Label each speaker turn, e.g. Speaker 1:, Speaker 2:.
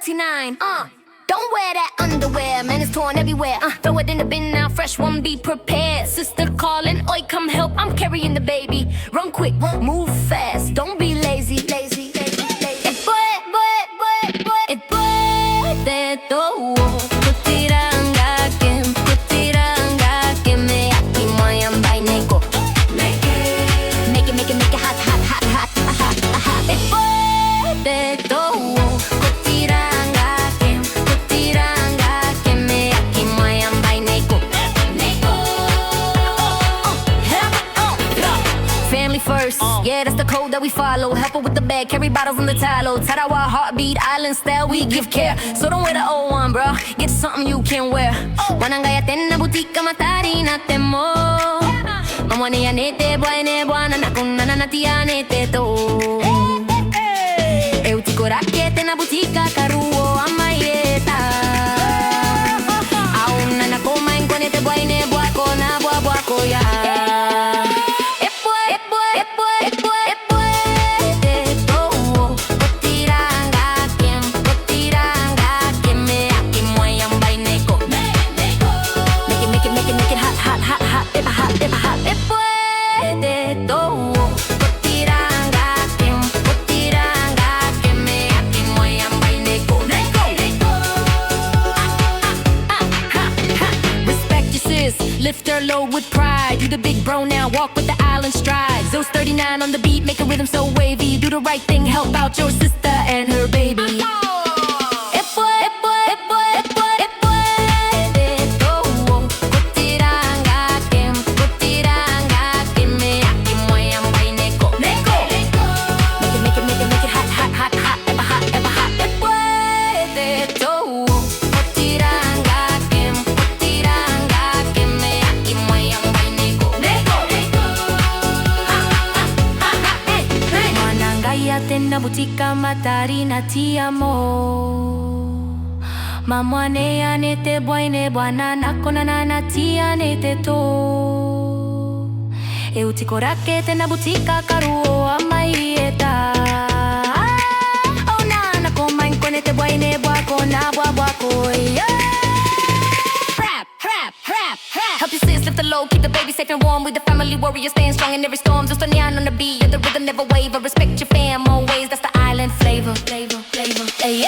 Speaker 1: $39. Don't wear that underwear, man, it's torn everywhere. Throw it in the bin now, fresh one, be prepared. Sister calling, oi, come help, I'm carrying the baby. Run quick, move fast, don't be lazy, lazy, lazy, lazy. It puede todo. First, yeah, that's the code that we follow. Help her with the bag, carry bottles on the towel. Tarawa, heartbeat, island style, we give care. So don't wear the old one, bro, get something you can wear. Wanangaya tenna butika matari na temo. Mamwane ya nete, buane buana na kuna na tia nete to. Eu tiko rakete na butika karuo amayeta. Auna na koma enkonete buane buako na buakoia. Lift her load with pride. You the big bro now, walk with the island stride. Zeus 39 on the beat, make a rhythm so wavy. Do the right thing, help out your sister and her baby. Tena butika matari na ti amo. Mamwane ya nete buaine buana na kona na ti anete to. Eu tiko rake tena butika karuo amaieta. Oh na koma inkonete buaine buako na buakoia. Help your sis lift the load, keep the baby safe and warm. With the family warrior, staying strong in every storm. Just on the on the beat, the rhythm never waver. Respect your fam always, that's the island flavor. Hey,